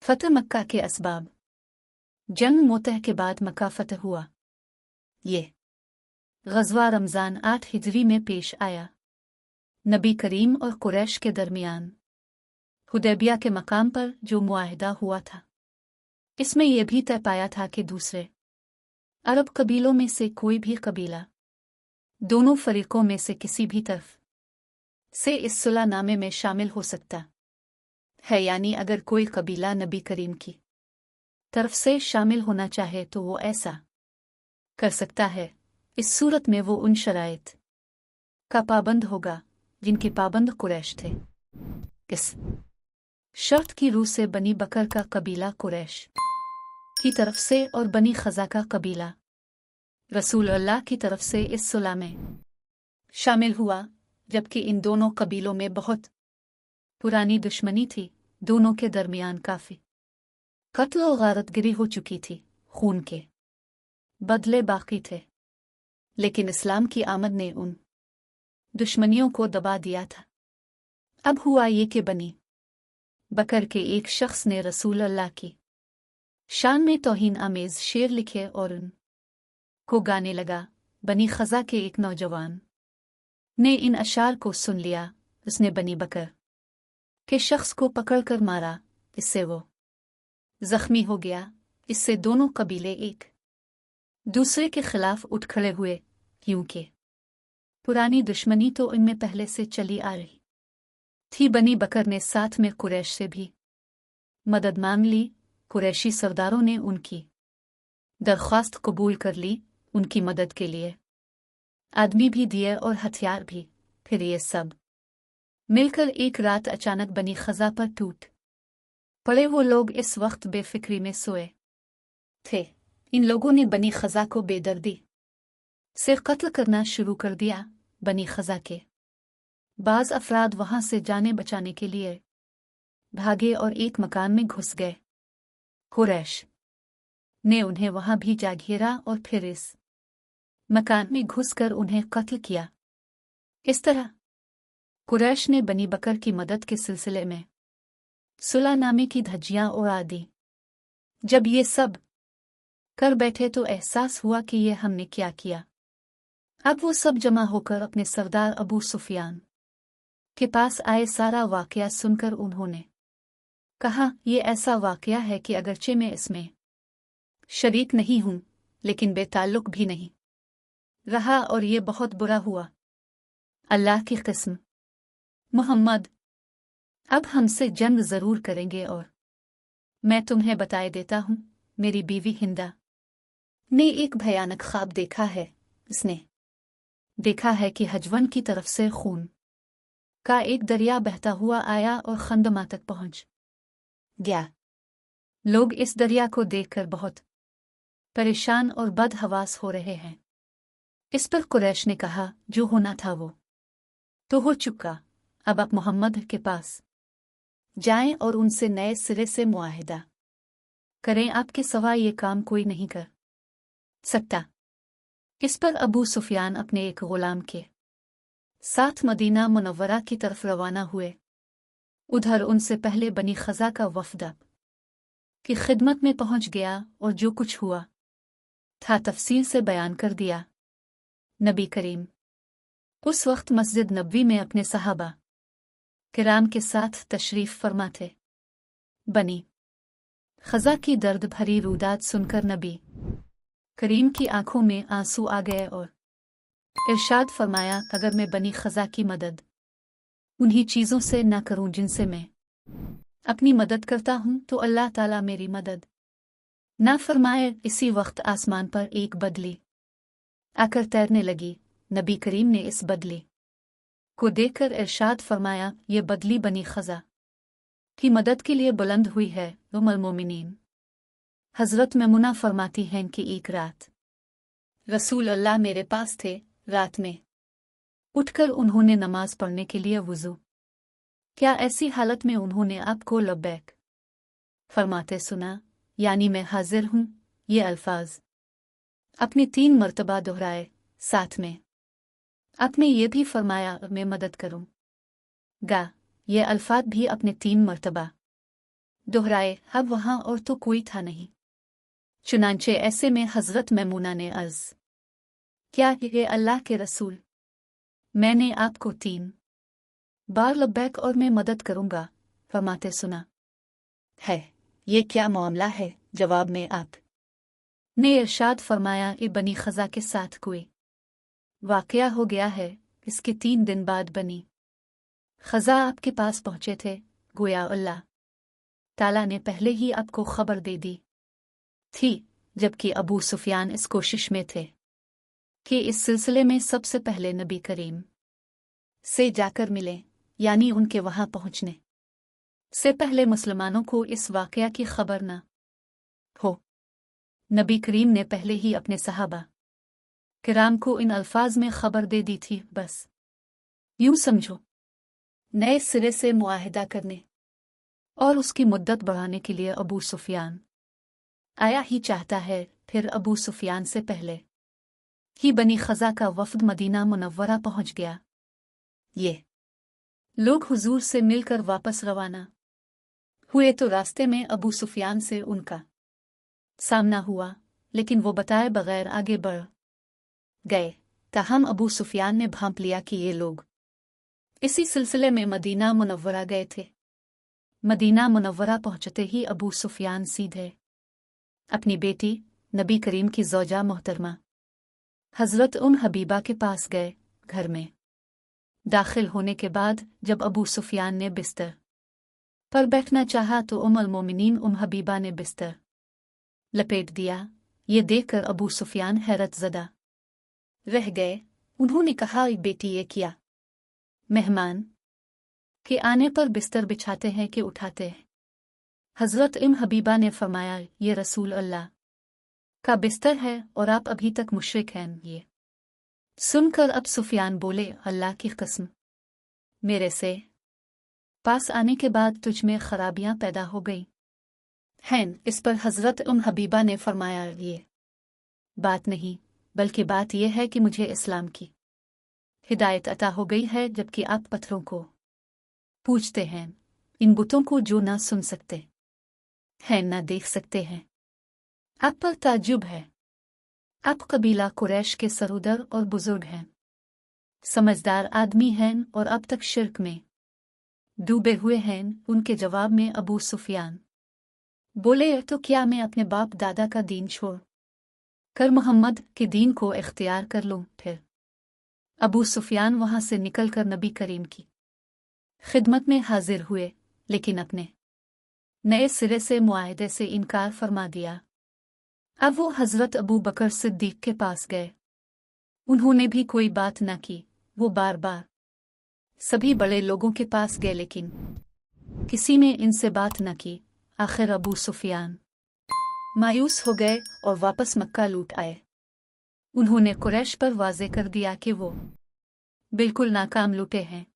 فتح مक्का के असबाब। जंग मोतह के बाद मक्का फतह हुआ। ये ग़ज़वा रमज़ान 8 हिजरी में पेश आया। नबी करीम और कुरैश के दरमियान हुदैबिया के मकाम पर जो मुआहिदा हुआ था, इसमें यह भी तय पाया था कि दूसरे अरब कबीलों में से कोई भी कबीला दोनों फरीकों में से किसी भी तरफ से इस सुलहनामे में शामिल हो सकता है। यानी अगर कोई कबीला नबी करीम की तरफ से शामिल होना चाहे तो वो ऐसा कर सकता है। इस सूरत में वो उन शराइत का पाबंद होगा जिनकी पाबंद कुरैश थे। किस शर्त की रूह से बनी बकर का कबीला कुरैश की तरफ से और बनी खज़ा का कबीला रसूल अल्लाह की तरफ से इस सुलह में शामिल हुआ, जबकि इन दोनों कबीलों में बहुत पुरानी दुश्मनी थी। दोनों के दरमियान काफ़ी कत्ल और गारतगिरी हो चुकी थी, खून के बदले बाकी थे, लेकिन इस्लाम की आमद ने उन दुश्मनियों को दबा दिया था। अब हुआ ये कि बनी बकर के एक शख्स ने रसूल अल्लाह की शान में तौहीन आमेज़ शेर लिखे और उन को गाने लगा। बनी खज़ा के एक नौजवान ने इन अशार को सुन लिया। उसने बनी बकर के शख्स को पकड़कर मारा, इससे वो जख्मी हो गया। इससे दोनों कबीले एक दूसरे के खिलाफ उठ खड़े हुए, क्योंकि पुरानी दुश्मनी तो इनमें पहले से चली आ रही थी। बनी बकर ने साथ में कुरैश से भी मदद मांग ली। कुरैशी सरदारों ने उनकी दरख्वास्त कबूल कर ली, उनकी मदद के लिए आदमी भी दिए और हथियार भी। फिर ये सब मिलकर एक रात अचानक बनी खज़ा पर टूट पड़े। वो लोग इस वक्त बेफिक्री में सोए थे। इन लोगों ने बनी खज़ा को बेदर्दी से कत्ल करना शुरू कर दिया। बनी खज़ा के बाज़ अफराद वहां से जाने बचाने के लिए भागे और एक मकान में घुस गए। कुरैश ने उन्हें वहां भी जा घेरा और फिर इस मकान में घुसकर उन्हें कत्ल किया। इस तरह कुरैश ने बनी बकर की मदद के सिलसिले में सुलहनामे की धज्जियां उड़ा दी। जब ये सब कर बैठे तो एहसास हुआ कि ये हमने क्या किया। अब वो सब जमा होकर अपने सरदार अबू सुफियान के पास आए। सारा वाकया सुनकर उन्होंने कहा, यह ऐसा वाकया है कि अगरचे मैं इसमें शरीक नहीं हूं, लेकिन बेताल्लुक भी नहीं रहा और ये बहुत बुरा हुआ। अल्लाह की कसम, मुहम्मद अब हमसे जंग जरूर करेंगे। और मैं तुम्हें बताए देता हूं, मेरी बीवी हिंदा ने एक भयानक ख्वाब देखा है। इसने देखा है कि हजवन की तरफ से खून का एक दरिया बहता हुआ आया और खंदमा तक पहुंच गया। लोग इस दरिया को देखकर बहुत परेशान और बदहवास हो रहे हैं। इस पर कुरैश ने कहा, जो होना था वो तो हो चुका। अब आप मोहम्मद के पास जाएं और उनसे नए सिरे से मुआहिदा करें। आपके सिवा ये काम कोई नहीं कर सकता। इस पर अबू सुफियान अपने एक गुलाम के साथ मदीना मुनव्वरा की तरफ रवाना हुए। उधर उनसे पहले बनी खज़ा का वफ़द की खिदमत में पहुंच गया और जो कुछ हुआ था तफसील से बयान कर दिया। नबी करीम उस वक्त मस्जिद नबवी में अपने सहाबा किराम के साथ तशरीफ फरमा थे। बनी खज़ा की दर्द भरी रुदाद सुनकर नबी करीम की आंखों में आंसू आ गए और इरशाद फरमाया, अगर मैं बनी खज़ा की मदद उन्हीं चीज़ों से न करूं जिनसे मैं अपनी मदद करता हूं तो अल्लाह ताला मेरी मदद ना फरमाए। इसी वक्त आसमान पर एक बदली आकर तैरने लगी। नबी करीम ने इस बदली को देखकर इरशाद फरमाया, ये बदली बनी खज़ा की मदद के लिए बुलंद हुई है। उम्मुल मोमिनीन हज़रत मैमुना फरमाती हैं कि एक रात रसूल अल्लाह मेरे पास थे। रात में उठकर उन्होंने नमाज पढ़ने के लिए वुज़ू क्या ऐसी हालत में उन्होंने आपको लब्बैक फरमाते सुना, यानी मैं हाजिर हूं। ये अल्फाज अपने 3 मर्तबा दोहराए। साथ में आपने ये भी फरमाया, मैं मदद करूंगा। ये अल्फाज भी अपने 3 मर्तबा दोहराए, अब वहां और तो कोई था नहीं। चुनांचे ऐसे में हजरत मैमूना ने अर्ज क्या ये अल्लाह के रसूल, मैंने आपको 3 बार लब्बैक और मैं मदद करूंगा फरमाते सुना है, ये क्या मामला है? जवाब में आप ने इरशाद फरमाया, ये बनी खजा के साथ कोई वाकया हो गया है। इसके 3 दिन बाद बनी खजा आपके पास पहुंचे थे। गोया अल्लाह ताला ने पहले ही आपको खबर दे दी थी, जबकि अबू सुफियान इस कोशिश में थे कि इस सिलसिले में सबसे पहले नबी करीम से जाकर मिले, यानी उनके वहां पहुंचने से पहले मुसलमानों को इस वाकया की खबर न हो। नबी करीम ने पहले ही अपने सहाबा किराम को इन अल्फाज में खबर दे दी थी, बस यूं समझो नए सिरे से मुआहिदा करने और उसकी मुद्दत बढ़ाने के लिए अबू सुफियान आया ही चाहता है। फिर अबू सुफियान से पहले ही बनी खजा का वफद मदीना मुनव्वरा पहुंच गया। ये लोग हुजूर से मिलकर वापस रवाना हुए तो रास्ते में अबू सुफियान से उनका सामना हुआ, लेकिन वो बताए बगैर आगे बढ़ गए। ताहम अबू सुफियान ने भांप लिया कि ये लोग इसी सिलसिले में मदीना मुनव्वरा गए थे। मदीना मुनव्वरा पहुंचते ही अबू सुफियान सीधे अपनी बेटी नबी करीम की ज़ौजा मोहतरमा हज़रत हबीबा के पास गए। घर में दाखिल होने के बाद जब अबू सुफियान ने बिस्तर पर बैठना चाहा तो अल मोमिनीन हबीबा ने बिस्तर लपेट दिया। ये देखकर अबू सुफियान हैरत ज़दा रह गए। उन्होंने कहा, बेटी ये क्या मेहमान के आने पर बिस्तर बिछाते हैं कि उठाते हैं? हज़रत हबीबा ने फरमाया, ये रसूल अल्लाह का बिस्तर है और आप अभी तक मुशरिक हैं। ये सुनकर अब सुफियान बोले, अल्लाह की कसम, मेरे से पास आने के बाद तुझ में खराबियां पैदा हो गई हैं। इस पर हज़रत हबीबा ने फरमाया, ये बात नहीं, बल्कि बात यह है कि मुझे इस्लाम की हिदायत अता हो गई है, जबकि आप पत्थरों को पूजते हैं, इन बुतों को जो ना सुन सकते हैं ना देख सकते हैं। आप पर ताज्जुब है। आप कबीला कुरैश के सरूदर और बुजुर्ग हैं, समझदार आदमी हैं और अब तक शिर्क में डूबे हुए हैं। उनके जवाब में अबू सुफियान बोले, तो क्या मैं अपने बाप दादा का दीन छोड़ कर मोहम्मद के दीन को इख्तियार कर लूं? फिर अबू सुफियान वहां से निकलकर नबी करीम की खिदमत में हाजिर हुए, लेकिन अपने नए सिरे से मुआहदे से इनकार फरमा दिया। अब वो हज़रत अबू बकर सिद्दीक के पास गए। उन्होंने भी कोई बात न की। वो बार बार सभी बड़े लोगों के पास गए, लेकिन किसी ने इनसे बात न की। आखिर अबू सुफियान मायूस हो गए और वापस मक्का लौट आए। उन्होंने कुरैश पर वाज़े कर दिया कि वो बिल्कुल नाकाम लुटे हैं।